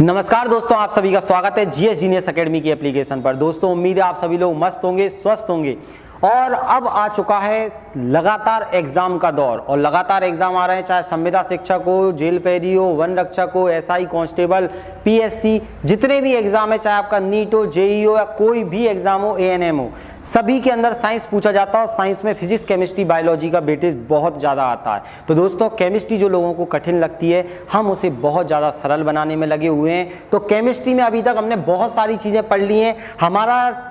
नमस्कार दोस्तों, आप सभी का स्वागत है जीएस जीनियस एकेडमी की एप्लीकेशन पर। दोस्तों उम्मीद है आप सभी लोग मस्त होंगे, स्वस्थ होंगे। और अब आ चुका है लगातार एग्जाम का दौर और लगातार एग्जाम आ रहे हैं, चाहे संविदा शिक्षक हो, जेल पैरी हो, वन रक्षक हो, एसआई कांस्टेबल, पीएससी, जितने भी एग्जाम है, चाहे आपका नीट हो, जेई हो या कोई भी एग्जाम हो, एएनएम हो, सभी के अंदर साइंस पूछा जाता है। और साइंस में फिजिक्स, केमिस्ट्री, बायोलॉजी का वेटेज बहुत ज़्यादा आता है। तो दोस्तों केमिस्ट्री जो लोगों को कठिन लगती है, हम उसे बहुत ज़्यादा सरल बनाने में लगे हुए हैं। तो केमिस्ट्री में अभी तक हमने बहुत सारी चीज़ें पढ़ ली हैं। हमारा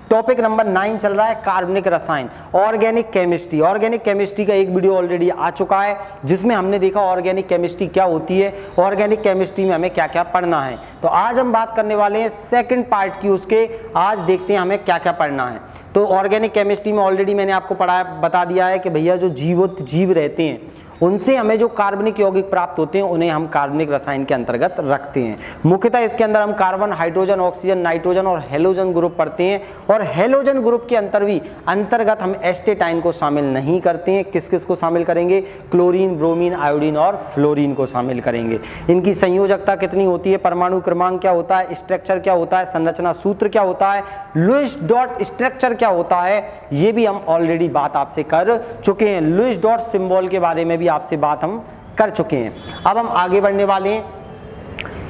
टॉपिक नंबर 9 चल रहा है कार्बनिक रसायन, ऑर्गेनिक केमिस्ट्री। ऑर्गेनिक केमिस्ट्री का एक वीडियो ऑलरेडी आ चुका है जिसमें हमने देखा ऑर्गेनिक केमिस्ट्री क्या होती है, ऑर्गेनिक केमिस्ट्री में हमें क्या क्या पढ़ना है। तो आज हम बात करने वाले हैं सेकंड पार्ट की उसके। आज देखते हैं हमें क्या क्या पढ़ना है। तो ऑर्गेनिक केमिस्ट्री में ऑलरेडी मैंने आपको बता दिया है कि भैया जो जीव रहते हैं उनसे हमें जो कार्बनिक यौगिक प्राप्त होते हैं उन्हें हम कार्बनिक रसायन के अंतर्गत रखते हैं। मुख्यतः इसके अंदर हम कार्बन, हाइड्रोजन, ऑक्सीजन, नाइट्रोजन और हेलोजन ग्रुप पढ़ते हैं। और हेलोजन ग्रुप के अंतर्गत हम एस्टेटाइन को शामिल नहीं करते हैं। किस किस को शामिल करेंगे? क्लोरीन, ब्रोमीन, आयोडीन और फ्लोरीन को शामिल करेंगे। इनकी संयोजकता कितनी होती है, परमाणु क्रमांक क्या होता है, स्ट्रक्चर क्या होता है, संरचना सूत्र क्या होता है, लुईस डॉट स्ट्रक्चर क्या होता है, ये भी हम ऑलरेडी बात आपसे कर चुके हैं। लुईस डॉट सिंबल के बारे में भी आपसे बात हम कर चुके हैं। अब हम आगे बढ़ने वाले हैं।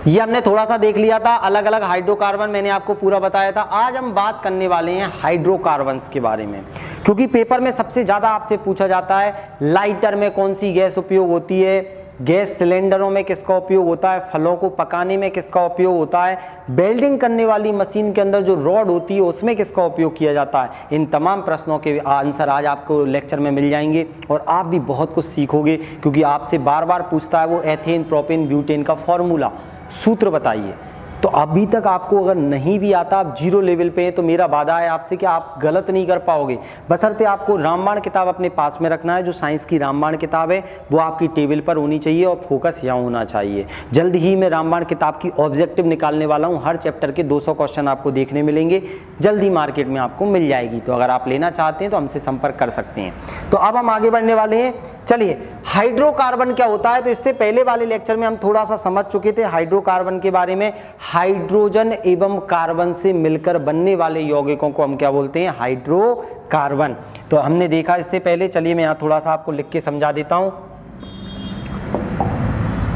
ये हमने थोड़ा सा देख लिया था, अलग अलग हाइड्रोकार्बन मैंने आपको पूरा बताया था। आज हम बात करने वाले हैं हाइड्रोकार्बन्स के बारे में, क्योंकि पेपर में सबसे ज्यादा आपसे पूछा जाता है लाइटर में कौन सी गैस उपयोग होती है, गैस सिलेंडरों में किसका उपयोग होता है, फलों को पकाने में किसका उपयोग होता है, वेल्डिंग करने वाली मशीन के अंदर जो रॉड होती है उसमें किसका उपयोग किया जाता है। इन तमाम प्रश्नों के आंसर आज आपको लेक्चर में मिल जाएंगे और आप भी बहुत कुछ सीखोगे, क्योंकि आपसे बार बार पूछता है वो एथेन, प्रोपेन, ब्यूटेन का फॉर्मूला, सूत्र बताइए। तो अभी तक आपको अगर नहीं भी आता, आप जीरो लेवल पे हैं, तो मेरा वादा है आपसे कि आप गलत नहीं कर पाओगे। बशर्ते आपको रामबाण किताब अपने पास में रखना है। जो साइंस की रामबाण किताब है वो आपकी टेबल पर होनी चाहिए और फोकस यहाँ होना चाहिए। जल्द ही मैं रामबाण किताब की ऑब्जेक्टिव निकालने वाला हूँ। हर चैप्टर के 200 क्वेश्चन आपको देखने मिलेंगे, जल्द ही मार्केट में आपको मिल जाएगी। तो अगर आप लेना चाहते हैं तो हमसे संपर्क कर सकते हैं। तो अब हम आगे बढ़ने वाले हैं। चलिए, हाइड्रोकार्बन क्या होता है? तो इससे पहले वाले लेक्चर में हम थोड़ा सा समझ चुके थे हाइड्रोकार्बन के बारे में। हाइड्रोजन एवं कार्बन से मिलकर बनने वाले यौगिकों को हम क्या बोलते हैं? हाइड्रोकार्बन। तो हमने देखा इससे पहले। चलिए मैं यहाँ थोड़ा सा आपको लिख के समझा देता हूं।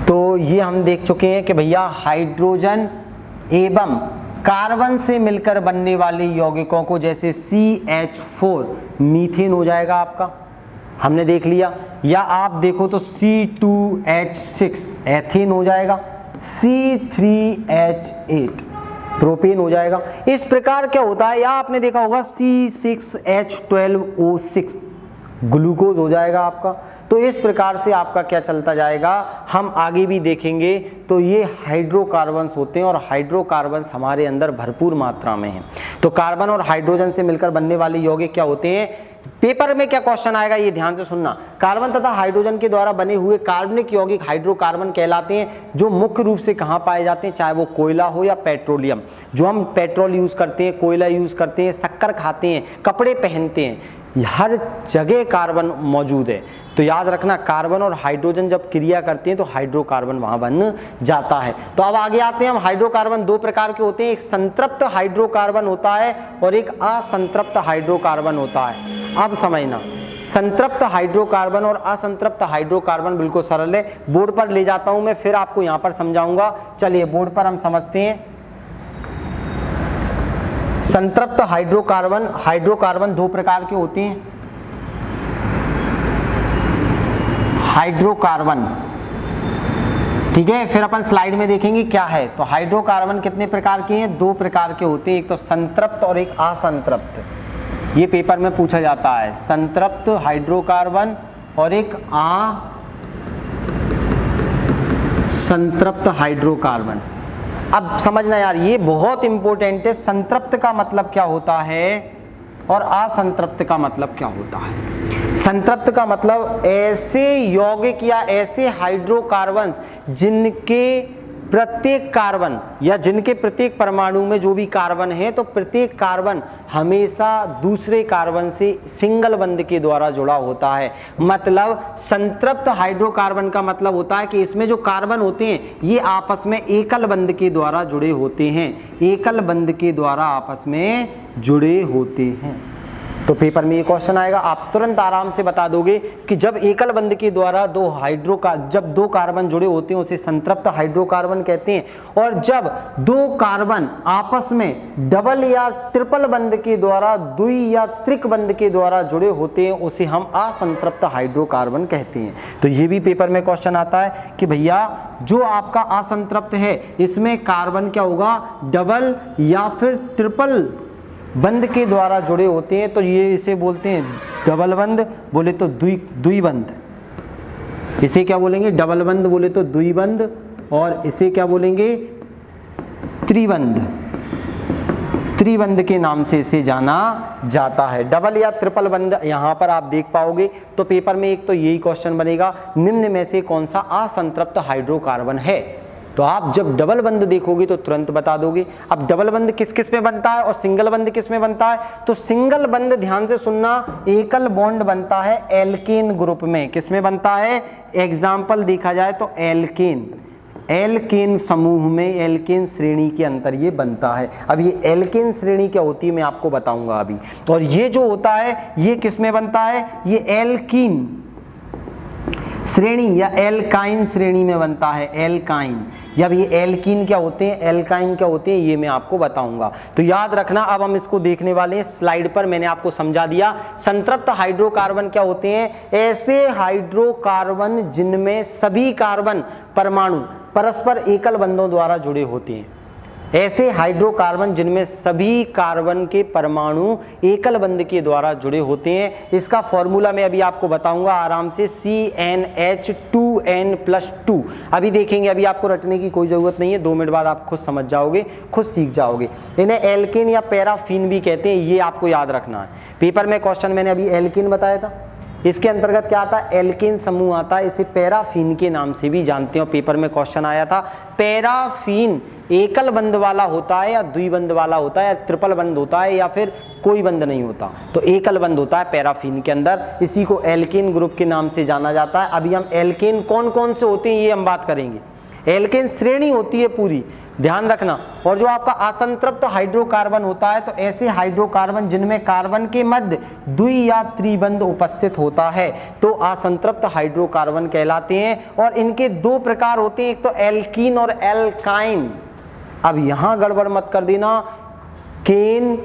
तो ये हम देख चुके हैं कि भैया हाइड्रोजन एवं कार्बन से मिलकर बनने वाले यौगिकों को, जैसे CH4 मीथेन हो जाएगा आपका, हमने देख लिया। या आप देखो तो C2H6 एथेन हो जाएगा, C3H8 प्रोपेन हो जाएगा। इस प्रकार क्या होता है, या आपने देखा होगा C6H12O6 ग्लूकोज हो जाएगा आपका। तो इस प्रकार से आपका क्या चलता जाएगा, हम आगे भी देखेंगे। तो ये हाइड्रोकार्बन्स होते हैं और हाइड्रोकार्बन्स हमारे अंदर भरपूर मात्रा में हैं। तो कार्बन और हाइड्रोजन से मिलकर बनने वाले यौगिक क्या होते हैं? पेपर में क्या क्वेश्चन आएगा ये ध्यान से सुनना। कार्बन तथा हाइड्रोजन के द्वारा बने हुए कार्बनिक यौगिक हाइड्रोकार्बन कहलाते हैं, जो मुख्य रूप से कहाँ पाए जाते हैं, चाहे वो कोयला हो या पेट्रोलियम। जो हम पेट्रोल यूज करते हैं, कोयला यूज करते हैं, शक्कर खाते हैं, कपड़े पहनते हैं, हर जगह कार्बन मौजूद है। तो याद रखना, कार्बन और हाइड्रोजन जब क्रिया करते हैं तो हाइड्रोकार्बन वहां बन जाता है। तो अब आगे आते हैं हम। हाइड्रोकार्बन दो प्रकार के होते हैं, एक संतृप्त हाइड्रोकार्बन होता है और एक असंतृप्त हाइड्रोकार्बन होता है। अब समझना, संतृप्त हाइड्रोकार्बन और असंतृप्त हाइड्रोकार्बन बिल्कुल सरल है। बोर्ड पर ले जाता हूं मैं, फिर आपको यहां पर समझाऊंगा। चलिए बोर्ड पर हम समझते हैं। संतृप्त हाइड्रोकार्बन दो प्रकार के होते हैं। हाइड्रोकार्बन, ठीक है, फिर अपन स्लाइड में देखेंगे क्या है। तो हाइड्रोकार्बन कितने प्रकार के हैं? दो प्रकार के होते हैं, एक तो संतृप्त और एक असंतृप्त। ये पेपर में पूछा जाता है, संतृप्त हाइड्रोकार्बन और एक असंतृप्त हाइड्रोकार्बन। अब समझना यार, ये बहुत इंपॉर्टेंट है। संतृप्त का मतलब क्या होता है और असंतृप्त का मतलब क्या होता है? संतृप्त का मतलब ऐसे यौगिक या ऐसे हाइड्रोकार्बन्स जिनके प्रत्येक कार्बन या जिनके प्रत्येक परमाणु में जो भी कार्बन है, तो प्रत्येक कार्बन हमेशा दूसरे कार्बन से सिंगल बंध के द्वारा जुड़ा होता है। मतलब संतृप्त हाइड्रोकार्बन का मतलब होता है कि इसमें जो कार्बन होते हैं ये आपस में एकल बंध के द्वारा जुड़े होते हैं, एकल बंध के द्वारा आपस में जुड़े होते हैं। तो पेपर में ये क्वेश्चन आएगा, आप तुरंत आराम से बता दोगे कि जब एकल बंध के द्वारा जब दो कार्बन जुड़े होते हैं उसे संतृप्त हाइड्रोकार्बन कहते हैं, और जब दो कार्बन आपस में डबल या ट्रिपल बंध के द्वारा, द्वि या त्रिक बंध के द्वारा जुड़े होते हैं उसे हम असंतृप्त हाइड्रोकार्बन कहते हैं। तो ये भी पेपर में क्वेश्चन आता है कि भैया जो आपका असंतृप्त है इसमें कार्बन क्या होगा, डबल या फिर ट्रिपल बंध के द्वारा जुड़े होते हैं, तो ये इसे बोलते हैं डबल बंध, बोले तो द्विबंध। इसे क्या बोलेंगे, डबल बंध बोले तो द्विबंध, और इसे क्या बोलेंगे, त्रिबंध। त्रिबंध के नाम से इसे जाना जाता है। डबल या ट्रिपल बंध यहाँ पर आप देख पाओगे। तो पेपर में एक तो यही क्वेश्चन बनेगा, निम्न में से कौन सा असंतृप्त हाइड्रोकार्बन है। तो आप जब डबल बंध देखोगे तो तुरंत बता दोगे। अब डबल बंध किस किस में बनता है और सिंगल बंध किस में बनता है, तो सिंगल बंध ध्यान से सुनना, एकल बॉन्ड बनता है एल्केन ग्रुप में। किस में बनता है, एग्जाम्पल देखा जाए तो एल्केन समूह में, एल्केन श्रेणी के अंतर ये बनता है। अब ये एल्केन श्रेणी क्या होती है मैं आपको बताऊंगा अभी। और ये जो होता है ये किस में बनता है, ये एल्कीन श्रेणी या एल्काइन श्रेणी में बनता है, एल्काइन। जब ये एल्कीन क्या होते हैं, एल्काइन क्या होते हैं, ये मैं आपको बताऊंगा। तो याद रखना, अब हम इसको देखने वाले हैं। स्लाइड पर मैंने आपको समझा दिया। संतृप्त हाइड्रोकार्बन क्या होते हैं, ऐसे हाइड्रोकार्बन जिनमें सभी कार्बन परमाणु परस्पर एकल बंधों द्वारा जुड़े होते हैं। ऐसे हाइड्रोकार्बन जिनमें सभी कार्बन के परमाणु एकल बंध के द्वारा जुड़े होते हैं। इसका फॉर्मूला मैं अभी आपको बताऊंगा आराम से, CnH2n+2। अभी देखेंगे, अभी आपको रटने की कोई जरूरत नहीं है, 2 मिनट बाद आप खुद समझ जाओगे, खुद सीख जाओगे। इन्हें एल्केन या पैराफीन भी कहते हैं, ये आपको याद रखना है। पेपर में क्वेश्चन मैंने अभी एल्केन बताया था, इसके अंतर्गत क्या आता है, एल्केन समूह आता है। इसे पैराफीन के नाम से भी जानते हो, पेपर में क्वेश्चन आया था। पैराफीन एकल बंध वाला होता है या द्विबंध वाला होता है या ट्रिपल बंध होता है या फिर कोई बंध नहीं होता, तो एकल बंध होता है पैराफीन के अंदर। इसी को एल्केन ग्रुप के नाम से जाना जाता है। अभी हम एल्केन कौन कौन से होते हैं ये हम बात करेंगे। एल्केन श्रेणी होती है पूरी, ध्यान रखना। और जो आपका असंतृप्त हाइड्रोकार्बन होता है, तो ऐसे हाइड्रोकार्बन जिनमें कार्बन के मध्य द्वि या त्रिबंध उपस्थित होता है, तो असंतृप्त हाइड्रोकार्बन कहलाते हैं। और इनके 2 प्रकार होते हैं, एक तो एल्कीन और एल्काइन। अब यहां गड़बड़ मत कर देना, केन,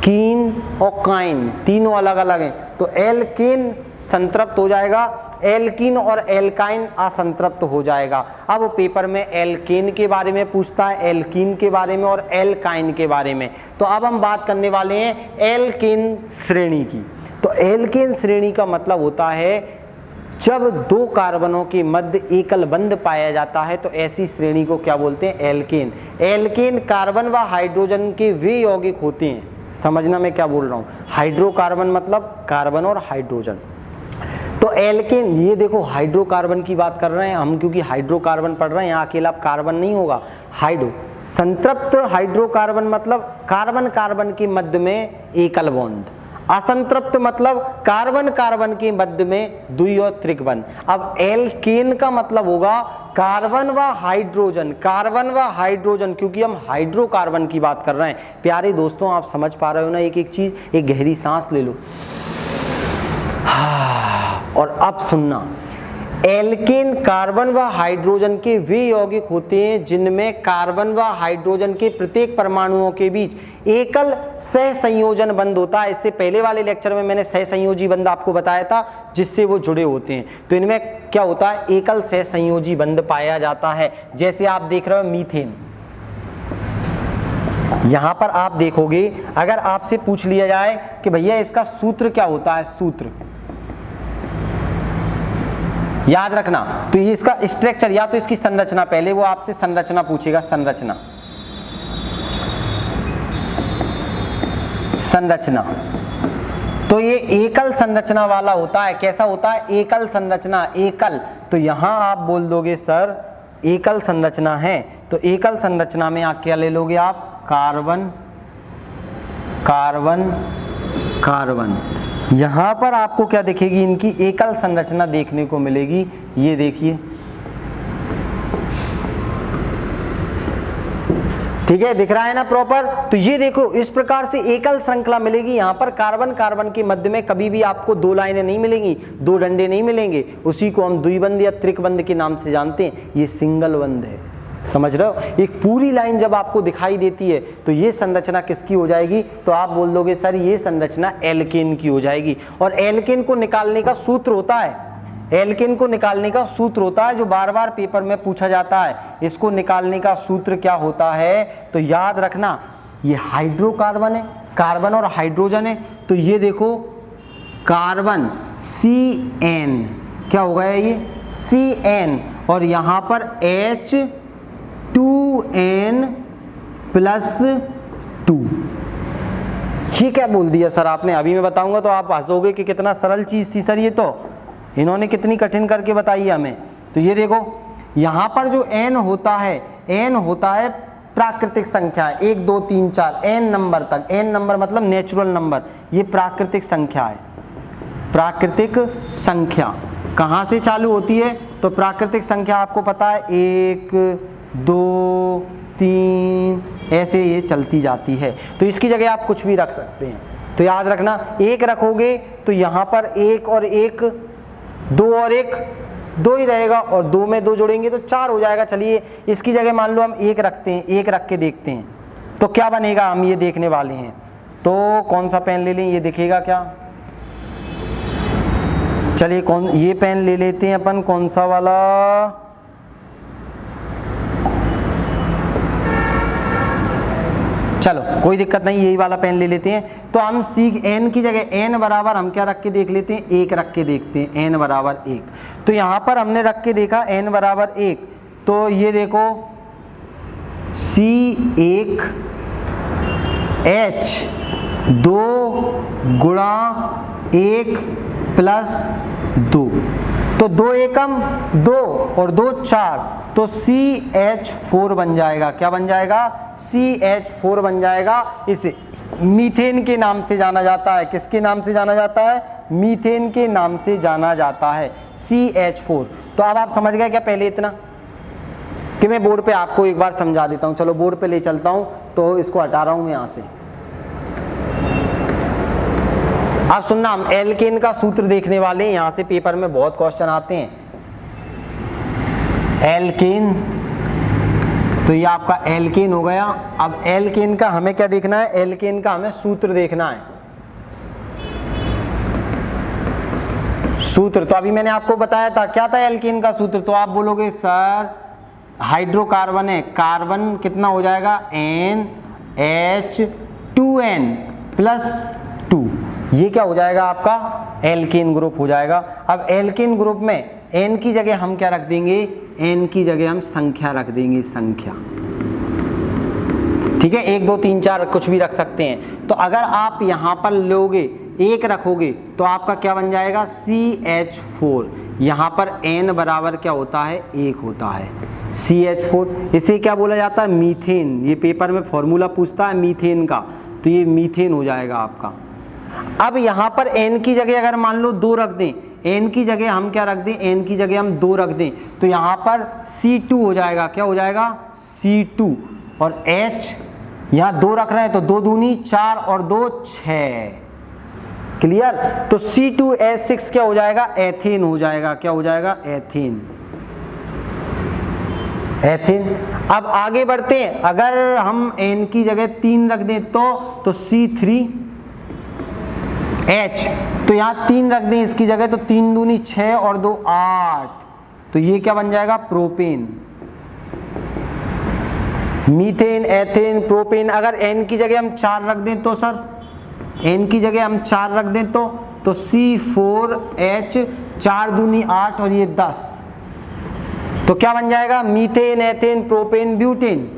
कीन और काइन तीनों अलग अलग हैं। तो एल्केन संतृप्त हो जाएगा, एल्कीन और एल्काइन असंतृप्त हो जाएगा। अब पेपर में एल्केन के बारे में पूछता है, एल्कीन के बारे में और एल्काइन के बारे में। तो अब हम बात करने वाले हैं एल्केन श्रेणी की। तो एल्केन श्रेणी का मतलब होता है जब 2 कार्बनों के मध्य एकल बंध पाया जाता है, तो ऐसी श्रेणी को क्या बोलते हैं, एल्केन। एल्केन कार्बन व हाइड्रोजन के वे यौगिक होते हैं। समझना मैं क्या बोल रहा हूँ, हाइड्रोकार्बन मतलब कार्बन और हाइड्रोजन। तो एल्केन, ये देखो हाइड्रोकार्बन की बात कर रहे हैं हम, क्योंकि हाइड्रोकार्बन पढ़ रहे हैं, यहाँ अकेला कार्बन नहीं होगा, हाइड्रो। संतृप्त हाइड्रोकार्बन मतलब कार्बन कार्बन के मध्य में एकल बॉन्ड। असंतृप्त मतलब कार्बन कार्बन के मध्य में द्वि और त्रिक बंध। अब एल्केन का मतलब होगा कार्बन व हाइड्रोजन, कार्बन व हाइड्रोजन, क्योंकि हम हाइड्रोकार्बन की बात कर रहे हैं। प्यारे दोस्तों, आप समझ पा रहे हो ना एक एक चीज। एक गहरी सांस ले लो, और अब सुनना, एल्केन कार्बन व हाइड्रोजन के वे यौगिक होते हैं जिनमें कार्बन व हाइड्रोजन के प्रत्येक परमाणुओं के बीच एकल सहसंयोजन बंध होता है। इससे पहले वाले लेक्चर में मैंने सहसंयोजी बंध आपको बताया था, जिससे वो जुड़े होते हैं। तो इनमें क्या होता है, एकल सहसंयोजी बंध पाया जाता है। जैसे आप देख रहे हो मीथेन, यहां पर आप देखोगे, अगर आपसे पूछ लिया जाए कि भैया इसका सूत्र क्या होता है, सूत्र याद रखना, तो ये इसका स्ट्रक्चर या तो इसकी संरचना, पहले वो आपसे संरचना पूछेगा, संरचना। तो ये एकल संरचना वाला होता है। कैसा होता है, एकल संरचना, एकल। तो यहां आप बोल दोगे सर एकल संरचना है तो एकल संरचना में आप क्या ले लोगे आप, कार्बन कार्बन कार्बन। यहां पर आपको क्या दिखेगी, इनकी एकल संरचना देखने को मिलेगी। ये देखिए, ठीक है, दिख रहा है ना प्रॉपर। तो ये देखो इस प्रकार से एकल श्रृंखला मिलेगी। यहां पर कार्बन कार्बन के मध्य में कभी भी आपको दो लाइनें नहीं मिलेंगी, दो डंडे नहीं मिलेंगे। उसी को हम द्विबंध या त्रिकबंध के नाम से जानते हैं। ये सिंगल बंध है, समझ रहे हो। एक पूरी लाइन जब आपको दिखाई देती है तो ये संरचना किसकी हो जाएगी, तो आप बोल दोगे सर ये संरचना एल्केन की हो जाएगी। और एल्केन को निकालने का सूत्र होता है, एल्केन को निकालने का सूत्र होता है जो बार बार पेपर में पूछा जाता है। इसको निकालने का सूत्र क्या होता है, तो याद रखना, ये हाइड्रोकार्बन है, कार्बन और हाइड्रोजन है। तो ये देखो कार्बन CN, क्या हो गया ये CN, और यहां पर H2N+2। ये क्या बोल दिया सर आपने, अभी मैं बताऊंगा तो आप हंसोगे कि कितना सरल चीज थी सर, ये तो इन्होंने कितनी कठिन करके बताई है हमें। तो ये देखो यहां पर जो n होता है, n होता है प्राकृतिक संख्या, 1 2 3 4 n नंबर तक। n नंबर मतलब नेचुरल नंबर, ये प्राकृतिक संख्या है। प्राकृतिक संख्या कहां से चालू होती है, तो प्राकृतिक संख्या आपको पता है 1 2 3 ऐसे ये चलती जाती है। तो इसकी जगह आप कुछ भी रख सकते हैं। तो याद रखना, 1 रखोगे तो यहां पर 1 और 1 2 और 1 2 ही रहेगा, और 2 में 2 जोड़ेंगे तो 4 हो जाएगा। चलिए इसकी जगह मान लो हम 1 रखते हैं, 1 रख के देखते हैं तो क्या बनेगा, हम ये देखने वाले हैं। तो कौन सा पेन ले लें, ये दिखेगा क्या, चलिए ये पेन ले लेते हैं अपन, कौन सा वाला, चलो कोई दिक्कत नहीं, यही वाला पेन ले लेते हैं। तो हम सीख n की जगह n बराबर हम क्या रख के देख लेते हैं, 1 रख के देखते हैं, n बराबर 1। तो यहां पर हमने रख के देखा n बराबर 1, तो ये देखो C1 H2 गुणा 1 + 2, तो 2 एकम 2 और 2 4, तो CH4 बन जाएगा। क्या बन जाएगा, CH4 बन जाएगा। इसे मीथेन के नाम से जाना जाता है। किसके नाम से जाना जाता है, मीथेन के नाम से जाना जाता है, CH4। तो अब आप समझ गए क्या पहले इतना, कि मैं बोर्ड पे आपको एक बार समझा देता हूं। चलो बोर्ड पे ले चलता हूं, तो इसको हटा रहा हूं मैं यहां से। अब सुनना, हम एल्केन का सूत्र देखने वाले हैं। यहां से पेपर में बहुत क्वेश्चन आते हैं। एल्केन, तो ये आपका एल्केन हो गया। अब एल्केन का हमें क्या देखना है, एल्केन का हमें सूत्र देखना है। सूत्र तो अभी मैंने आपको बताया था, क्या था एल्केन का सूत्र। तो आप बोलोगे सर हाइड्रोकार्बन है, कार्बन कितना हो जाएगा, NH2N+2, ये क्या हो जाएगा आपका एल्केन ग्रुप हो जाएगा। अब एल्केन ग्रुप में n की जगह हम क्या रख देंगे, n की जगह हम संख्या रख देंगे, संख्या, ठीक है। 1 2 3 4 कुछ भी रख सकते हैं। तो अगर आप यहां पर लोगे 1 रखोगे तो आपका क्या बन जाएगा, CH4। यहां पर n बराबर क्या होता है, 1 होता है, CH4। इसे क्या बोला जाता है, मीथेन। ये पेपर में फॉर्मूला पूछता है मीथेन का, तो ये मीथेन हो जाएगा आपका। अब यहां पर n की जगह अगर मान लो 2 रख दें, n की जगह हम क्या रख दें, n की जगह हम 2 रख दें, तो यहां पर C2 हो जाएगा। क्या हो जाएगा, C2। और H यहां 2 रख रहे हैं तो 2 दूनी 4 और 2 6, क्लियर। तो C2H6 क्या हो जाएगा, एथेन हो जाएगा। क्या हो जाएगा, एथेन, एथेन। अब आगे बढ़ते हैं, अगर हम n की जगह 3 रख दें तो C3H, तो यहां 3 रख दें इसकी जगह, तो 3 दूनी 6 और 2 8, तो ये क्या बन जाएगा, प्रोपेन। Methane, ethane, propane. अगर n की जगह हम 4 रख दें तो सर, n की जगह हम 4 रख दें तो C4H, 4 दूनी 8 और ये 10, तो क्या बन जाएगा, मीथेन, एथेन, प्रोपेन, ब्यूटेन।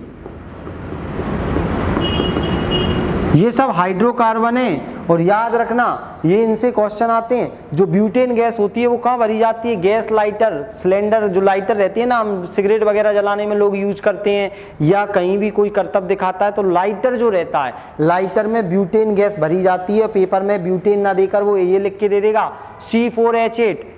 ये सब हाइड्रोकार्बन है। और याद रखना ये इनसे क्वेश्चन आते हैं, जो ब्यूटेन गैस होती है वो कहाँ भरी जाती है? गैस लाइटर, सिलेंडर जो लाइटर रहती है ना, हम सिगरेट वगैरह जलाने में लोग यूज करते हैं, या कहीं भी कोई करतब दिखाता है तो लाइटर जो रहता है, लाइटर में ब्यूटेन गैस भरी जाती है। पेपर में ब्यूटेन ना देकर वो ये लिख के दे देगा C4H8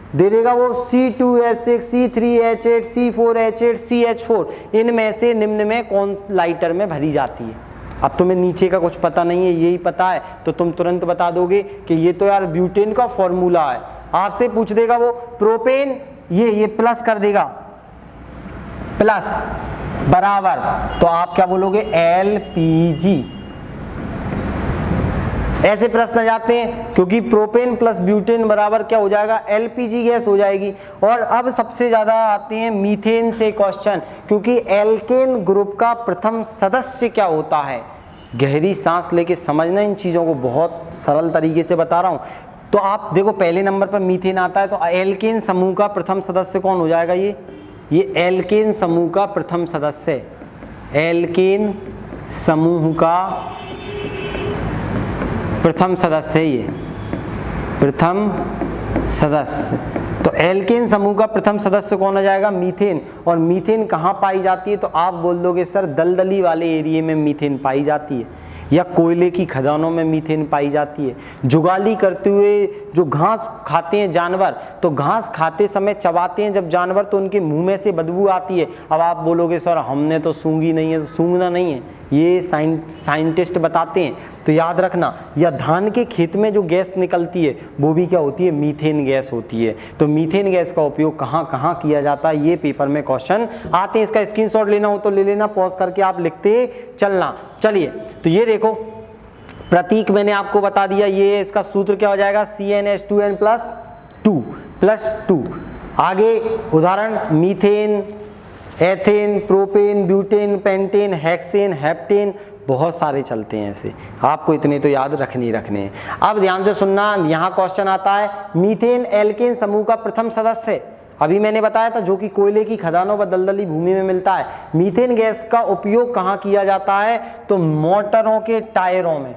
दे देगा, वो C2H6 C3H8 C4H8 CH4, इनमें से निम्न में कौन लाइटर में भरी जाती है? अब तुम्हें नीचे का कुछ पता नहीं है, यही पता है तो तुम तुरंत बता दोगे कि ये तो यार ब्यूटेन का फॉर्मूला है। आपसे पूछ देगा वो प्रोपेन, ये प्लस कर देगा, प्लस बराबर, तो आप क्या बोलोगे? LPG। ऐसे प्रश्न जाते हैं क्योंकि प्रोपेन प्लस ब्यूटेन बराबर क्या हो जाएगा? LPG गैस हो जाएगी। और अब सबसे ज्यादा आते हैं मीथेन से क्वेश्चन, क्योंकि एल्केन ग्रुप का प्रथम सदस्य क्या होता है? गहरी सांस लेके समझना इन चीजों को, बहुत सरल तरीके से बता रहा हूं। तो आप देखो पहले नंबर पर मीथेन आता है, तो एल्केन समूह का प्रथम सदस्य कौन हो जाएगा? ये एल्केन समूह का प्रथम सदस्य, एल्केन समूह का प्रथम सदस्य है, ये प्रथम सदस्य। तो एल्केन समूह का प्रथम सदस्य कौन हो जाएगा? मीथेन। और मीथेन कहाँ पाई जाती है? तो आप बोल दोगे सर दलदली वाले एरिया में मीथेन पाई जाती है, या कोयले की खदानों में मीथेन पाई जाती है। जुगाली करते हुए जो घास खाते हैं जानवर, तो घास खाते समय चबाते हैं जब जानवर, तो उनके मुंह में से बदबू आती है। अब आप बोलोगे सर हमने तो सूंघी नहीं है, तो सूंघना नहीं है, ये साइंटिस्ट बताते हैं। तो याद रखना, या धान के खेत में जो गैस निकलती है वो भी क्या होती है? मीथेन गैस होती है। तो मीथेन गैस का उपयोग कहाँ कहाँ किया जाता है, ये पेपर में क्वेश्चन आते हैं। इसका स्क्रीनशॉट लेना हो तो ले लेना, पॉज करके आप लिखते चलना। चलिए तो ये देखो प्रतीक मैंने आपको बता दिया, ये इसका सूत्र क्या हो जाएगा? CnH2n + 2 आगे उदाहरण methane, ethane, propane, butane, pentane, hexane, heptane, बहुत सारे चलते हैं ऐसे, आपको इतने तो याद रखने हैं। अब ध्यान से सुनना, यहाँ क्वेश्चन आता है मीथेन एल्केन समूह का प्रथम सदस्य है, अभी मैंने बताया था, जो कि कोयले की खदानों व दलदली भूमि में मिलता है। मीथेन गैस का उपयोग कहाँ किया जाता है? तो मोटरों के टायरों में,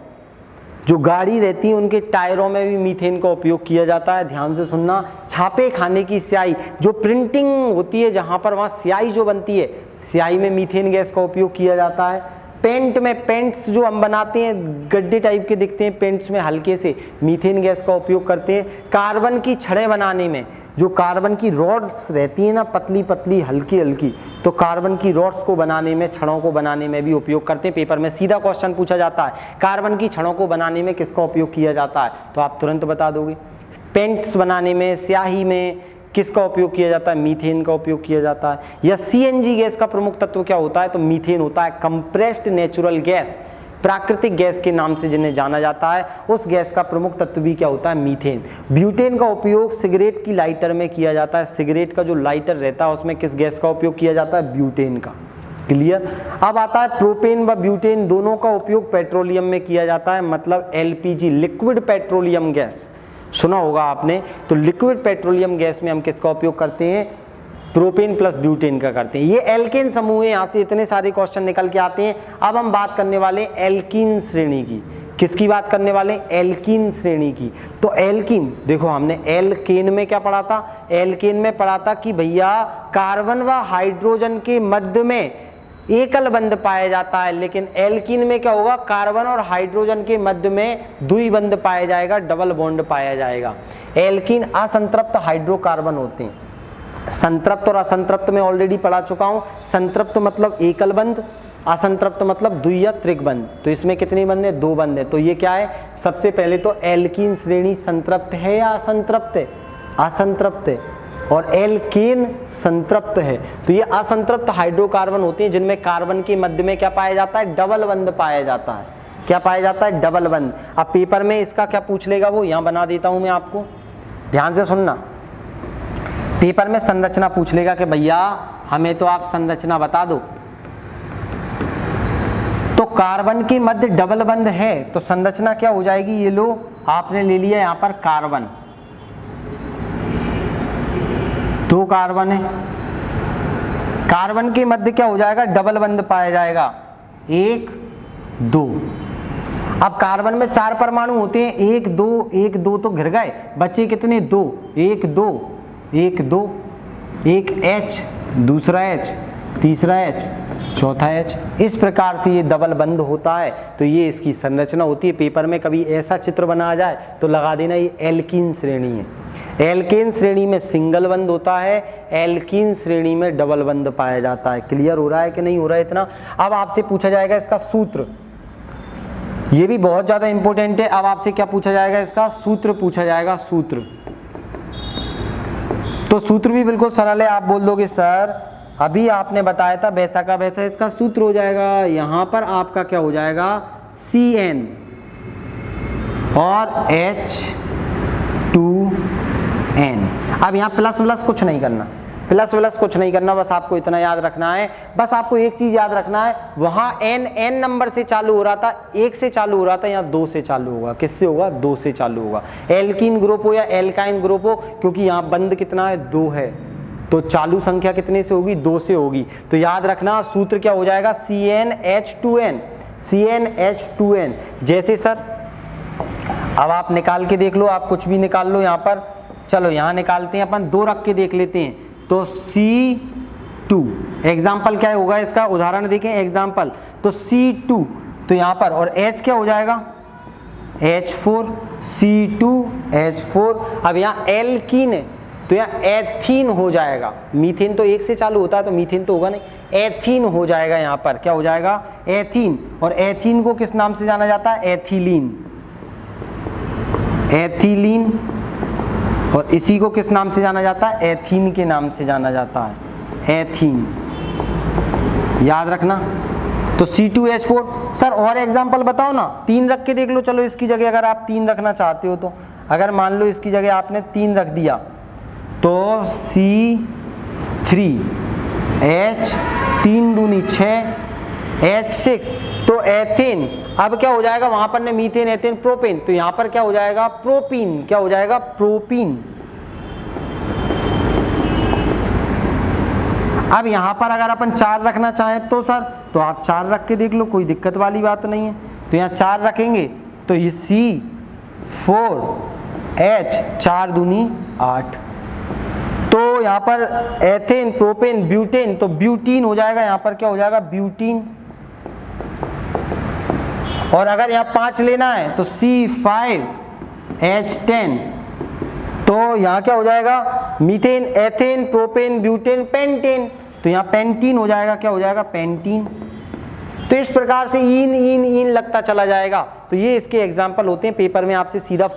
जो गाड़ी रहती है उनके टायरों में भी मीथेन का उपयोग किया जाता है। ध्यान से सुनना, छापे खाने की स्याही, जो प्रिंटिंग होती है जहां पर, वहां स्याही जो बनती है, स्याही में मीथेन गैस का उपयोग किया जाता है। पेंट में, पेंट्स जो हम बनाते हैं गड्ढे टाइप के दिखते हैं, पेंट्स में हल्के से मीथेन गैस का उपयोग करते हैं। कार्बन की छड़ें बनाने में, जो कार्बन की रॉड्स रहती है ना, पतली पतली हल्की हल्की, तो कार्बन की रॉड्स को बनाने में, छड़ों को बनाने में भी उपयोग करते हैं। पेपर में सीधा क्वेश्चन पूछा जाता है कार्बन की छड़ों को बनाने में किसका उपयोग किया जाता है, तो आप तुरंत बता दोगे। पेंट्स बनाने में, स्याही में किसका उपयोग किया जाता है? मीथेन का उपयोग किया जाता है। या CNG गैस का प्रमुख तत्व क्या होता है? तो मीथेन होता है। कंप्रेस्ड नेचुरल गैस, प्राकृतिक गैस के नाम से जिन्हें जाना जाता है, उस गैस का प्रमुख तत्व भी क्या होता है? मीथेन। ब्यूटेन का उपयोग सिगरेट की लाइटर में किया जाता है। सिगरेट का जो लाइटर रहता है उसमें किस गैस का उपयोग किया जाता है? ब्यूटेन का। क्लियर? अब आता है प्रोपेन व ब्यूटेन दोनों का उपयोग पेट्रोलियम में किया जाता है, मतलब LPG, लिक्विड पेट्रोलियम गैस, सुना होगा आपने। तो लिक्विड पेट्रोलियम गैस में हम किसका उपयोग करते हैं? प्रोपेन प्लस ब्यूटेन का करते हैं। ये एल्केन समूह है, यहाँ से इतने सारे क्वेश्चन निकल के आते हैं। अब हम बात करने वाले एल्कीन श्रेणी की। किसकी बात करने वाले? एल्कीन श्रेणी की। तो एल्कीन देखो, हमने एल्केन में क्या पढ़ा था? एल्केन में पढ़ा था कि भैया कार्बन व हाइड्रोजन के मध्य में एकल बंध पाया जाता है, लेकिन एल्कीन में क्या होगा? कार्बन और हाइड्रोजन के मध्य में द्विबंध पाया जाएगा, डबल बॉन्ड पाया जाएगा। एल्कीन असंतृप्त हाइड्रोकार्बन होते हैं। संतृप्त और असंतृप्त में ऑलरेडी पढ़ा चुका हूं। संतृप्त मतलब एकल बंध, असंतृप्त मतलब द्वि या त्रिक बंध। तो इसमें कितने बंध है? 2 बंध है। तो ये क्या है? सबसे पहले तो एल्कीन श्रेणी संतृप्त है या असंतृप्त है? असंतृप्त है। और एल्केन संतृप्त है। तो ये असंतृप्त हाइड्रोकार्बन होते हैं जिनमें कार्बन के मध्य में क्या पाया जाता है? डबल बंध पाया जाता है। क्या पाया जाता है? डबल बंध। अब पेपर में इसका क्या पूछ लेगा, वो यहां बना देता हूं मैं आपको, ध्यान से सुनना। पेपर में संरचना पूछ लेगा कि भैया हमें तो आप संरचना बता दो। तो कार्बन के मध्य डबल बंध है तो संरचना क्या हो जाएगी? ये लो, आपने ले लिया यहां पर कार्बन, 2 कार्बन है। कार्बन के मध्य क्या हो जाएगा? डबल बंध पाया जाएगा, 1 2। अब कार्बन में 4 परमाणु होते हैं, 1 2 तो घिर गए, बचे कितने? 2, 1 2 1 2, एक H, दूसरा H, तीसरा H, चौथा H। इस प्रकार से ये डबल बंध होता है। तो ये इसकी संरचना होती है। पेपर में कभी ऐसा चित्र बनाया जाए तो लगा देना ये एल्कीन श्रेणी है। एल्केन श्रेणी में सिंगल बंध होता है, एल्कीन श्रेणी में डबल बंध पाया जाता है। क्लियर हो रहा है कि नहीं हो रहा है इतना? अब आपसे पूछा जाएगा इसका सूत्र, ये भी बहुत ज्यादा इंपॉर्टेंट है। अब आपसे क्या पूछा जाएगा? इसका सूत्र पूछा जाएगा, सूत्र। तो सूत्र भी बिल्कुल सरल है, आप बोल दोगे सर अभी आपने बताया था वैसा का वैसा इसका सूत्र हो जाएगा। यहां पर आपका क्या हो जाएगा? CN और H2N। अब यहां प्लस प्लस कुछ नहीं करना, प्लस प्लस कुछ नहीं करना, बस आपको इतना याद रखना है। बस आपको एक चीज याद रखना है, वहां n नंबर से चालू हो रहा था, 1 से चालू हो रहा था, यहाँ 2 से चालू होगा। किससे होगा? 2 से चालू होगा। एल्कीन ग्रुप हो या एल्काइन ग्रुप हो, क्योंकि यहाँ बंध कितना है? 2 है, तो चालू संख्या कितने से होगी? 2 से होगी। तो याद रखना सूत्र क्या हो जाएगा? CnH2n, CnH2n। जैसे सर अब आप निकाल के देख लो, आप कुछ भी निकाल लो यहाँ पर। चलो यहाँ निकालते हैं अपन, 2 रख के देख लेते हैं। तो C2 एग्जाम्पल क्या होगा इसका? उदाहरण देखें एग्जाम्पल। तो C2 तो यहाँ पर, और H क्या हो जाएगा? H4, C2H4। अब यहाँ एल्कीन है तो यहाँ एथीन हो जाएगा। मीथेन तो 1 से चालू होता है, तो मीथेन तो होगा नहीं, एथीन हो जाएगा। यहाँ पर क्या हो जाएगा? एथीन। और एथीन को किस नाम से जाना जाता है? Ethylene, ethylene. और इसी को किस नाम से जाना जाता है? एथीन के नाम से जाना जाता है, एथीन। याद रखना। तो C2H4। सर और एग्जांपल बताओ ना, 3 रख के देख लो। चलो इसकी जगह अगर आप 3 रखना चाहते हो तो, अगर मान लो इसकी जगह आपने 3 रख दिया तो C3H 3 दूनी 6 H6 तो एथेन। अब क्या हो जाएगा? वहां पर ने मीथेन, एथेन, प्रोपेन, तो यहां पर क्या हो जाएगा? प्रोपीन। क्या हो जाएगा? प्रोपीन। अब यहां पर अगर अपन 4 रखना चाहें तो सर, तो आप 4 रख के देख लो, कोई दिक्कत वाली बात नहीं है। तो यहाँ 4 रखेंगे तो ये C4H 4 दूनी 8। तो यहाँ पर एथेन, प्रोपेन, ब्यूटेन, तो ब्यूटीन हो जाएगा। यहाँ पर क्या हो जाएगा? ब्यूटीन। और अगर यहाँ 5 लेना है तो C5H10, तो यहाँ क्या हो जाएगा? Methane, ethane, propane, butane, pentane, तो यहाँ पेंटीन हो जाएगा। क्या हो जाएगा? पेंटीन। तो इस प्रकार से इन इन इन लगता चला जाएगा। तो ये इसके एग्जाम्पल होते हैं। पेपर में आपसे सीधा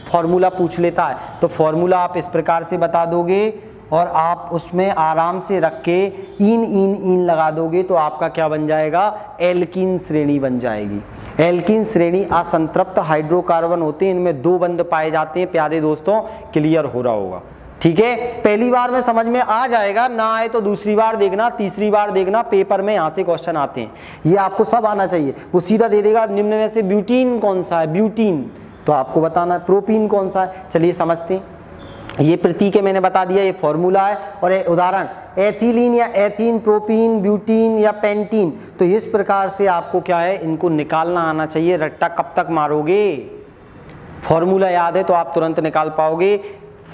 फॉर्मूला पूछ लेता है, तो फॉर्मूला आप इस प्रकार से बता दोगे और आप उसमें आराम से रख के इन इन इन लगा दोगे तो आपका क्या बन जाएगा? एल्कीन श्रेणी बन जाएगी। एल्कीन श्रेणी असंतृप्त हाइड्रोकार्बन होते हैं, इनमें 2 बंध पाए जाते हैं। प्यारे दोस्तों क्लियर हो रहा होगा? ठीक है, पहली बार में समझ में आ जाएगा, ना आए तो दूसरी बार देखना, तीसरी बार देखना। पेपर में यहाँ से क्वेश्चन आते हैं, ये आपको सब आना चाहिए। वो सीधा दे देगा निम्न में से ब्यूटीन कौन सा है? ब्यूटीन, तो आपको बताना है। प्रोपीन कौन सा है? चलिए समझते हैं। ये प्रतीक है, मैंने बता दिया, ये फॉर्मूला है। और उदाहरण एथिलीन या एथीन, प्रोपीन, ब्यूटीन या पेंटीन, तो इस प्रकार से आपको क्या है? इनको निकालना आना चाहिए। रट्टा कब तक मारोगे? फॉर्मूला याद है तो आप तुरंत निकाल पाओगे।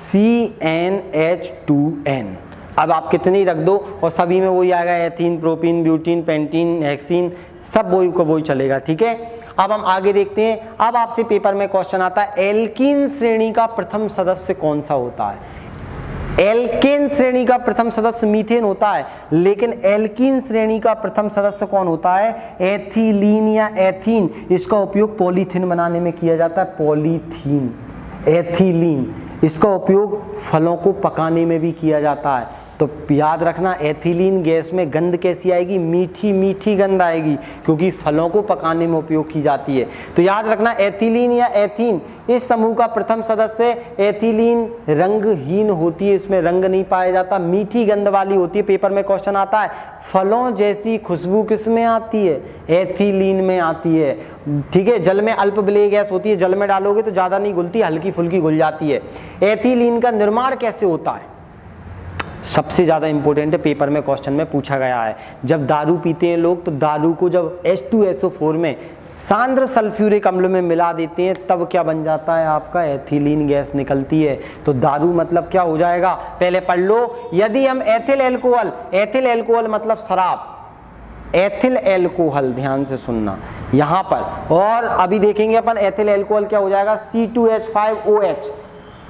CnH2n। अब आप कितनी रख दो और सभी में वही आएगा, ethene, propene, butene, pentene, hexene, सब वही को वही चलेगा। ठीक है, अब हम आगे देखते हैं। अब आपसे पेपर में क्वेश्चन आता है, एल्कीन श्रेणी का प्रथम सदस्य कौन सा होता है? एल्केन श्रेणी का प्रथम सदस्य मीथेन होता है, लेकिन एल्कीन श्रेणी का प्रथम सदस्य कौन होता है? एथिलीन या एथीन। इसका उपयोग पॉलीथीन बनाने में किया जाता है, पॉलीथीन, एथिलीन। इसका उपयोग फलों को पकाने में भी किया जाता है। तो याद रखना, एथिलीन गैस में गंध कैसी आएगी? मीठी मीठी गंध आएगी, क्योंकि फलों को पकाने में उपयोग की जाती है। तो याद रखना, एथिलीन या एथीन इस समूह का प्रथम सदस्य। एथिलीन रंगहीन होती है, इसमें रंग नहीं पाया जाता, मीठी गंध वाली होती है। पेपर में क्वेश्चन आता है, फलों जैसी खुशबू किस में आती है? एथिलीन में आती है। ठीक है, जल में अल्प विलेय गैस होती है, जल में डालोगे तो ज्यादा नहीं घुलती, हल्की फुल्की घुल जाती है। एथिलीन का निर्माण कैसे होता है? सबसे ज्यादा इंपॉर्टेंट है, पेपर में क्वेश्चन में पूछा गया है। जब दारू पीते हैं लोग, तो दारू को जब H2SO4 में सांद्र सल्फ्यूरिक अम्ल में मिला देते हैं, तब क्या बन जाता है आपका एथिलीन गैस निकलती है। तो दारू मतलब क्या हो जाएगा, पहले पढ़ लो। यदि हम एथिल एल्कोहल मतलब शराब, एथिल एल्कोहल, ध्यान से सुनना यहां पर, और अभी देखेंगे अपन एथिल एल्कोहल क्या हो जाएगा, C2H5OH।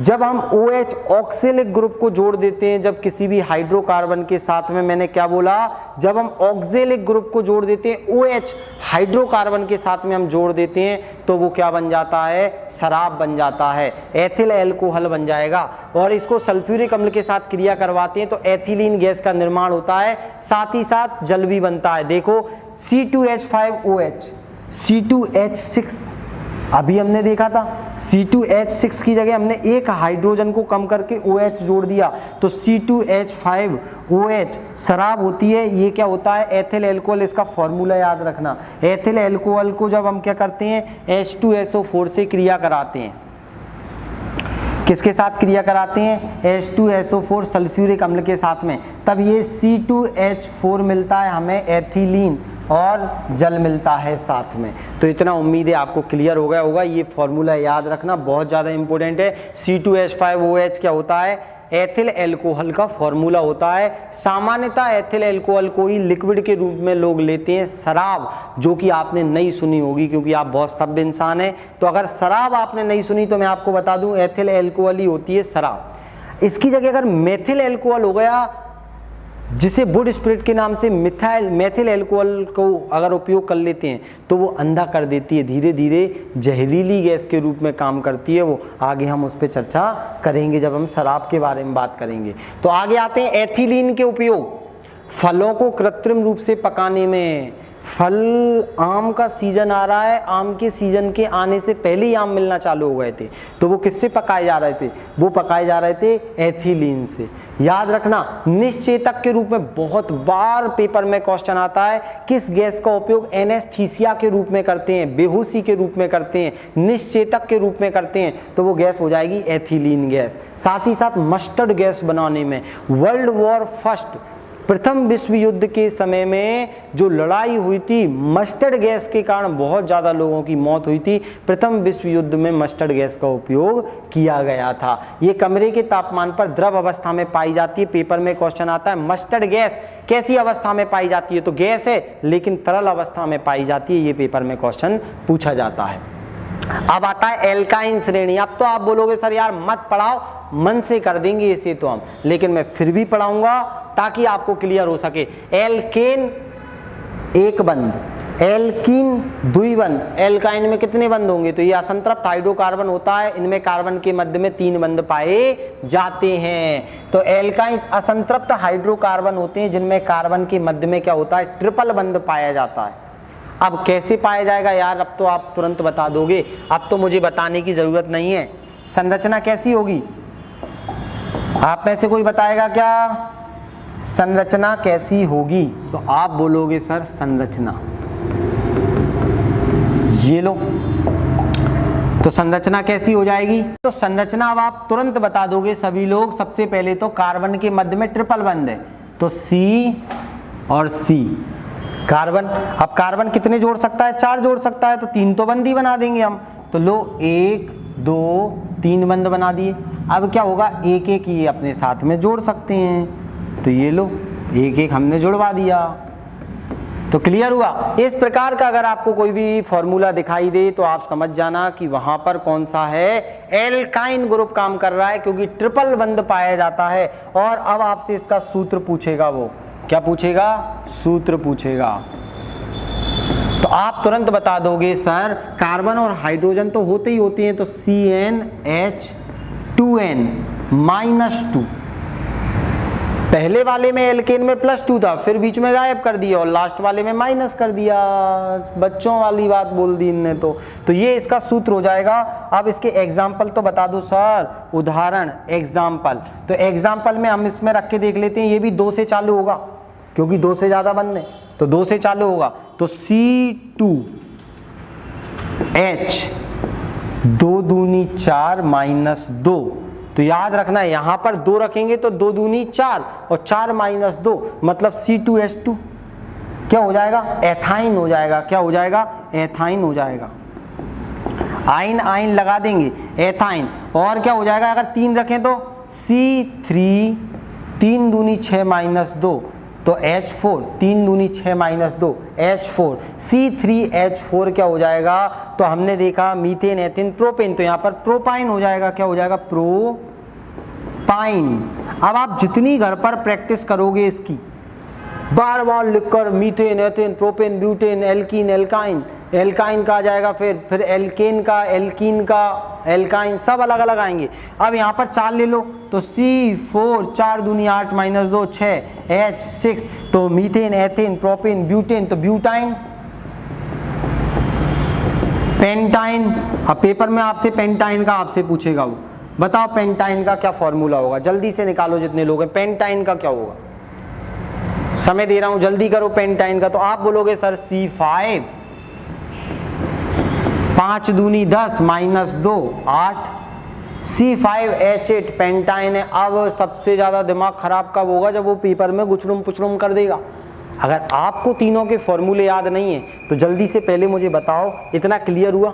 जब हम OH ऑक्सेलिक ग्रुप को जोड़ देते हैं, जब किसी भी हाइड्रोकार्बन के साथ में, मैंने क्या बोला, जब हम ऑक्सेलिक ग्रुप को जोड़ देते हैं, OH हाइड्रोकार्बन के साथ में हम जोड़ देते हैं, तो वो क्या बन जाता है, शराब बन जाता है, एथिल एल्कोहल बन जाएगा। और इसको सल्फ्यूरिक अम्ल के साथ क्रिया करवाते हैं तो एथिलीन गैस का निर्माण होता है, साथ ही साथ जल भी बनता है। देखो C2H5OH, C2H6 अभी हमने देखा था, C2H6 की जगह हमने एक हाइड्रोजन को कम करके OH जोड़ दिया, तो C2H5OH शराब होती है। ये क्या होता है, एथिल एल्कोहल। इसका फॉर्मूला याद रखना, एथिल एल्कोहल को जब हम क्या करते हैं, H2SO4 से क्रिया कराते हैं, किसके साथ क्रिया कराते हैं, H2SO4 सल्फ्यूरिक अम्ल के साथ में, तब ये C2H4 मिलता है हमें एथिलीन, और जल मिलता है साथ में। तो इतना उम्मीद है आपको क्लियर हो गया होगा। ये फॉर्मूला याद रखना, बहुत ज़्यादा इंपॉर्टेंट है। C2H5OH क्या होता है, एथिल एल्कोहल का फॉर्मूला होता है। सामान्यतः एथिल एल्कोहल को ही लिक्विड के रूप में लोग लेते हैं, शराब जो कि आपने नहीं सुनी होगी क्योंकि आप बहुत सभ्य इंसान हैं। तो अगर शराब आपने नहीं सुनी तो मैं आपको बता दूं, एथिल एल्कोहल ही होती है शराब। इसकी जगह अगर मेथिल एल्कोहल हो गया, जिसे वुड स्पिरिट के नाम से मेथिल एल्कोहल को अगर उपयोग कर लेते हैं तो वो अंधा कर देती है, धीरे धीरे जहरीली गैस के रूप में काम करती है। वो आगे हम उस पर चर्चा करेंगे जब हम शराब के बारे में बात करेंगे। तो आगे आते हैं एथिलीन के उपयोग फलों को कृत्रिम रूप से पकाने में। फल, आम का सीजन आ रहा है, आम के सीजन के आने से पहले ही आम मिलना चालू हो गए थे, तो वो किससे पकाए जा रहे थे, वो पकाए जा रहे थे एथिलीन से। याद रखना, निश्चेतक के रूप में बहुत बार पेपर में क्वेश्चन आता है, किस गैस का उपयोग एनेस्थीसिया के रूप में करते हैं, बेहोशी के रूप में करते हैं, निश्चेतक के रूप में करते हैं, तो वो गैस हो जाएगी एथिलीन गैस। साथ ही साथ मस्टर्ड गैस बनाने में, वर्ल्ड वॉर फर्स्ट, प्रथम विश्व युद्ध के समय में जो लड़ाई हुई थी, मस्टर्ड गैस के कारण बहुत ज़्यादा लोगों की मौत हुई थी। प्रथम विश्व युद्ध में मस्टर्ड गैस का उपयोग किया गया था। ये कमरे के तापमान पर द्रव अवस्था में पाई जाती है। पेपर में क्वेश्चन आता है, मस्टर्ड गैस कैसी अवस्था में पाई जाती है, तो गैस है लेकिन तरल अवस्था में पाई जाती है। ये पेपर में क्वेश्चन पूछा जाता है। अब आता है एल्काइन श्रेणी। अब तो आप बोलोगे सर यार मत पढ़ाओ, मन से कर देंगे इसे तो हम, लेकिन मैं फिर भी पढ़ाऊंगा ताकि आपको क्लियर हो सके। एल्केन एक बंद, एल्कीन द्विबंध। एल्काइन में कितने बंद होंगे, तो ये असंतृप्त हाइड्रोकार्बन होता है, इनमें कार्बन के मध्य में 3 बंध पाए जाते हैं। तो एल्काइन असंतृप्त हाइड्रोकार्बन होते हैं जिनमें कार्बन के मध्य में क्या होता है, ट्रिपल बंध पाया जाता है। अब कैसे पाया जाएगा यार, अब तो आप तुरंत बता दोगे, अब तो मुझे बताने की जरूरत नहीं है। संरचना कैसी होगी, आप में से कोई बताएगा क्या, संरचना कैसी होगी, तो आप बोलोगे सर संरचना, ये लो। तो संरचना कैसी हो जाएगी, तो संरचना अब आप तुरंत बता दोगे सभी लोग। सबसे पहले तो कार्बन के मध्य में ट्रिपल बंध है, तो C और C कार्बन। अब कार्बन कितने जोड़ सकता है, 4 जोड़ सकता है, तो 3 तो बंद ही बना देंगे हम। तो लो 1 2 3 बंद बना दिए। अब क्या होगा, एक एक ये अपने साथ में जोड़ सकते हैं, तो ये लो एक एक हमने जुड़वा दिया। तो क्लियर हुआ। इस प्रकार का अगर आपको कोई भी फॉर्मूला दिखाई दे तो आप समझ जाना कि वहां पर कौन सा है, एल्काइन ग्रुप काम कर रहा है, क्योंकि ट्रिपल बंध पाया जाता है। और अब आपसे इसका सूत्र पूछेगा, वो क्या पूछेगा, सूत्र पूछेगा, तो आप तुरंत बता दोगे सर कार्बन और हाइड्रोजन तो होते ही होते हैं, तो CnH2n-2। पहले वाले में एल्केन में +2 था, फिर बीच में गायब कर दिया और लास्ट वाले में माइनस कर दिया। बच्चों वाली बात बोल दी इनने तो ये इसका सूत्र हो जाएगा। अब इसके एग्जाम्पल तो बता दो सर, उदाहरण एग्जाम्पल। तो एग्जाम्पल में हम इसमें रख के देख लेते हैं, ये भी 2 से चालू होगा क्योंकि 2 से ज्यादा बंद है, तो 2 से चालू होगा। तो C2H 2 दूनी 4 -2। तो याद रखना यहां पर 2 रखेंगे तो 2 दूनी 4 और 4 - 2 मतलब C2H2। क्या हो जाएगा, एथाइन हो जाएगा। क्या हो जाएगा, एथाइन हो जाएगा। आइन आइन लगा देंगे, एथाइन। और क्या हो जाएगा, अगर 3 रखें तो C3, 3 दूनी 6 माइनस 2 तो H4, 3 दूनी 6 माइनस 2 H4, C3H4 क्या हो जाएगा, तो हमने देखा मीथेन, एथेन, प्रोपेन, तो यहाँ पर प्रोपाइन हो जाएगा। क्या हो जाएगा, प्रोपाइन। अब आप जितनी घर पर प्रैक्टिस करोगे इसकी, बार बार लिखकर methane, ethane, propane, butane, alkene, alkyne, alkyne का आ जाएगा, फिर एल्केन का, एल्कीन का, एल्काइन, सब अलग अलग आएंगे। अब यहाँ पर 4 ले लो तो C4, 4 दूनी 8 माइनस 2 6 H6, तो मीथेन, एथेन, प्रोपेन, ब्यूटेन, तो ब्यूटाइन, पेंटाइन। अब पेपर में आपसे पेंटाइन का आपसे पूछेगा, वो बताओ पेंटाइन का क्या फॉर्मूला होगा, जल्दी से निकालो जितने लोग हैं, पेंटाइन का क्या होगा, समय दे रहा हूं जल्दी करो पेंटाइन का। तो आप बोलोगे सर C5, 5 दूनी 10 माइनस 2 8, C5H8 पेंटाइन है। अब सबसे ज्यादा दिमाग खराब कब होगा, जब वो पेपर में गुचड़ुम पुचड़ुम कर देगा। अगर आपको तीनों के फॉर्मूले याद नहीं है तो जल्दी से पहले मुझे बताओ, इतना क्लियर हुआ,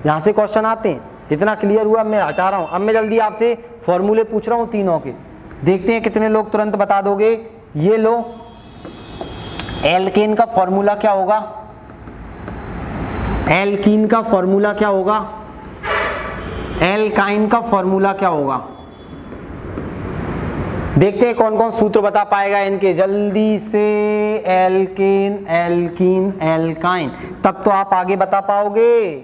यहां से क्वेश्चन आते हैं, इतना क्लियर हुआ, मैं हटा रहा हूं। अब मैं जल्दी आपसे फॉर्मूले पूछ रहा हूं तीनों के, देखते हैं कितने लोग तुरंत बता दोगे। ये लो, एल्केन का फॉर्मूला क्या होगा, एल्कीन का फॉर्मूला क्या होगा, एल्काइन का फॉर्मूला क्या होगा, देखते हैं कौन कौन सूत्र बता पाएगा इनके, जल्दी से। एल्केन, एल्कीन, एल्काइन, तब तो आप आगे बता पाओगे।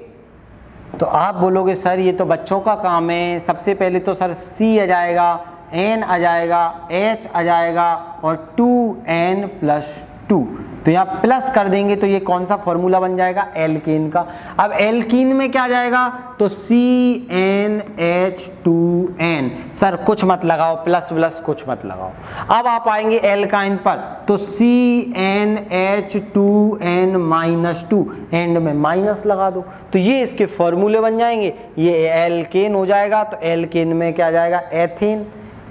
तो आप बोलोगे सर ये तो बच्चों का काम है, सबसे पहले तो सर C आ जाएगा, N आ जाएगा, H आ जाएगा और 2N+2, तो यहाँ प्लस कर देंगे तो ये कौन सा फॉर्मूला बन जाएगा, एल्केन का। अब एल्कीन में क्या जाएगा, तो CnH2n, सर कुछ मत लगाओ, प्लस प्लस कुछ मत लगाओ। अब आप आएंगे एल्काइन पर, तो CnH2n-2, एंड में माइनस लगा दो, तो ये इसके फॉर्मूले बन जाएंगे, ये एल्केन हो जाएगा। तो एल्केन में क्या जाएगा, एथेन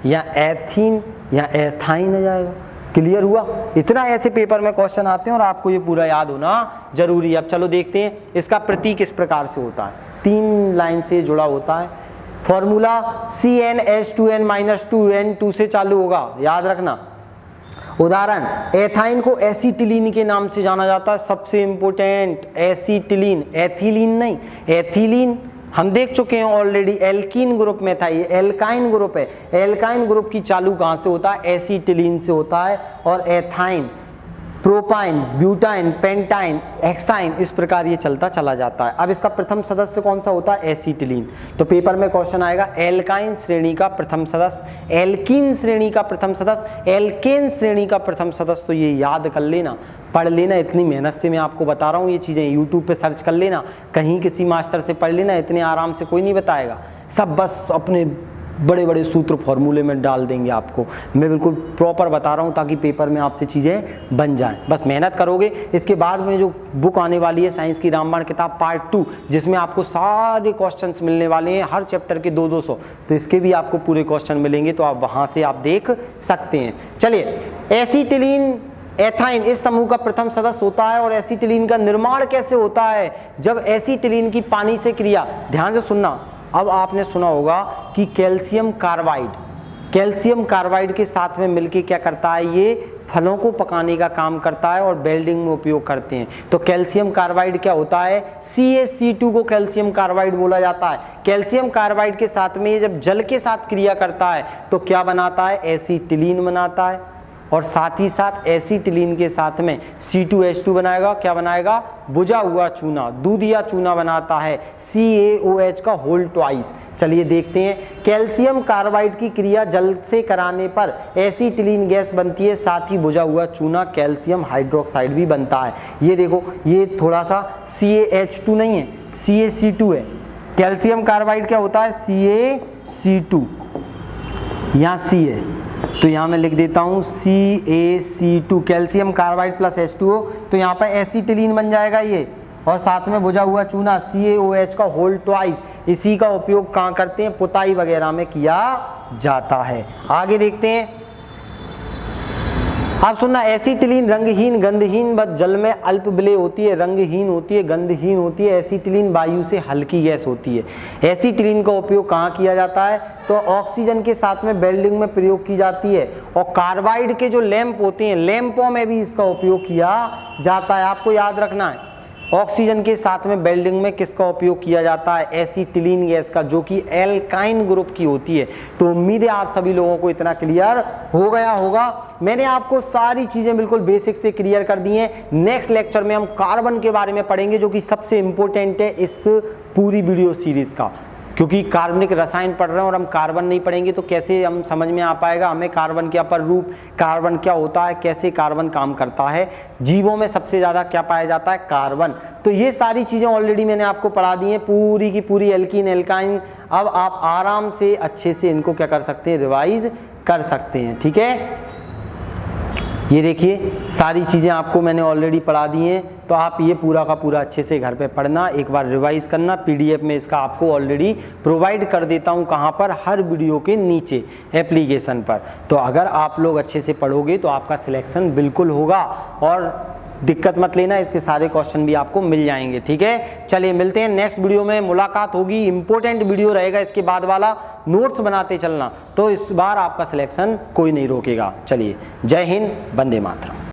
या एथीन या एथाइन आ जाएगा। क्लियर हुआ, इतना ऐसे पेपर में क्वेश्चन आते हैं और आपको ये पूरा याद होना जरूरी है। अब चलो देखते हैं इसका प्रतीक किस प्रकार से होता है, 3 लाइन से जुड़ा होता है फॉर्मूला। CnH2n-2, 2 से चालू होगा, याद रखना। उदाहरण, एथाइन को एसीटिलीन के नाम से जाना जाता है, सबसे इंपोर्टेंट एसीटिलीन, एथिलीन नहीं, एथिलीन हम देख चुके हैं ऑलरेडी, एल्कीन ग्रुप में था, ये एल्काइन ग्रुप है। एल्काइन ग्रुप की चालू कहाँ से होता है, एसीटिलीन से होता है। और ethyne, propyne, butyne, pentyne, hexyne, इस प्रकार ये चलता चला जाता है। अब इसका प्रथम सदस्य कौन सा होता है, एसीटिलीन। तो पेपर में क्वेश्चन आएगा एल्काइन श्रेणी का प्रथम सदस्य, एल्कीन श्रेणी का प्रथम सदस्य, एल्केन श्रेणी का प्रथम सदस्य। तो ये याद कर लेना, पढ़ लेना, इतनी मेहनत से मैं आपको बता रहा हूँ ये चीज़ें, यूट्यूब पे सर्च कर लेना, कहीं किसी मास्टर से पढ़ लेना, इतने आराम से कोई नहीं बताएगा, सब बस अपने बड़े बड़े सूत्र फॉर्मूले में डाल देंगे आपको। मैं बिल्कुल प्रॉपर बता रहा हूँ ताकि पेपर में आपसे चीज़ें बन जाएं, बस मेहनत करोगे। इसके बाद में जो बुक आने वाली है साइंस की रामबाण किताब पार्ट 2, जिसमें आपको सारे क्वेश्चंस मिलने वाले हैं, हर चैप्टर के 200, तो इसके भी आपको पूरे क्वेश्चन मिलेंगे, तो आप वहाँ से आप देख सकते हैं। चलिए, एसीटिलीन एथाइन इस समूह का प्रथम सदस्य होता है। और एसीटिलीन का निर्माण कैसे होता है, जब एसीटिलीन की पानी से क्रिया, ध्यान से सुनना। अब आपने सुना होगा कि कैल्शियम कार्बाइड के साथ में मिलके क्या करता है, ये फलों को पकाने का काम करता है और वेल्डिंग में उपयोग करते हैं। तो कैल्शियम कार्बाइड क्या होता है, CaC2 को कैल्शियम कार्बाइड बोला जाता है। कैल्शियम कार्बाइड के साथ में जब जल के साथ क्रिया करता है तो क्या बनाता है, एसीटिलीन बनाता है। और साथ ही साथ एसीटिलीन के साथ में C2H2 बनाएगा, क्या बनाएगा, बुझा हुआ चूना, दूधिया चूना बनाता है, CaOH का होल ट्वाइस। चलिए देखते हैं, कैल्शियम कार्बाइड की क्रिया जल से कराने पर एसीटिलीन गैस बनती है, साथ ही बुझा हुआ चूना कैल्शियम हाइड्रोक्साइड भी बनता है। ये देखो, ये थोड़ा सा CaH2 नहीं है, CaC2 है। कैल्शियम कार्बाइड क्या होता है, CaC2, यहाँ C है तो यहाँ मैं लिख देता हूँ CaC2, calcium carbide plus H2O, तो यहाँ पर एसीटिलीन बन जाएगा ये, और साथ में बुझा हुआ चूना CaOH का होल ट्वाइस। इसी का उपयोग कहाँ करते हैं, पुताई वगैरह में किया जाता है। आगे देखते हैं, आप सुनना, एसीटिलीन रंगहीन गंधहीन व जल में अल्प विलेय होती है, रंगहीन होती है, गंधहीन होती है। एसीटिलीन वायु से हल्की गैस होती है। एसीटिलीन का उपयोग कहाँ किया जाता है? तो ऑक्सीजन के साथ में वेल्डिंग में प्रयोग की जाती है, और कार्बाइड के जो लैंप होते हैं, लैंपों में भी इसका उपयोग किया जाता है। आपको याद रखना है, ऑक्सीजन के साथ में वेल्डिंग में किसका उपयोग किया जाता है? एसीटिलीन गैस का, जो कि एल्काइन ग्रुप की होती है। तो उम्मीद है आप सभी लोगों को इतना क्लियर हो गया होगा। मैंने आपको सारी चीजें बिल्कुल बेसिक से क्लियर कर दी हैं। नेक्स्ट लेक्चर में हम कार्बन के बारे में पढ़ेंगे, जो कि सबसे इंपॉर्टेंट है इस पूरी वीडियो सीरीज का, क्योंकि कार्बनिक रसायन पढ़ रहे हैं और हम कार्बन नहीं पढ़ेंगे तो कैसे हम समझ में आ पाएगा हमें कार्बन क्या रूप, कार्बन क्या होता है, कैसे कार्बन काम करता है, जीवों में सबसे ज्यादा क्या पाया जाता है? कार्बन। तो ये सारी चीजें ऑलरेडी मैंने आपको पढ़ा दी हैं, पूरी की पूरी एल्कीन एल्काइन। अब आप आराम से अच्छे से इनको क्या कर सकते हैं? रिवाइज कर सकते हैं। ठीक है, ये देखिए सारी चीज़ें आपको मैंने ऑलरेडी पढ़ा दी हैं, तो आप ये पूरा का पूरा अच्छे से घर पे पढ़ना, एक बार रिवाइज करना। पीडीएफ में इसका आपको ऑलरेडी प्रोवाइड कर देता हूँ, कहाँ पर? हर वीडियो के नीचे एप्लीकेशन पर। तो अगर आप लोग अच्छे से पढ़ोगे तो आपका सिलेक्शन बिल्कुल होगा, और दिक्कत मत लेना, इसके सारे क्वेश्चन भी आपको मिल जाएंगे। ठीक है, चलिए मिलते हैं नेक्स्ट वीडियो में, मुलाकात होगी। इंपॉर्टेंट वीडियो रहेगा इसके बाद वाला, नोट्स बनाते चलना, तो इस बार आपका सिलेक्शन कोई नहीं रोकेगा। चलिए, जय हिंद, वंदे मातरम।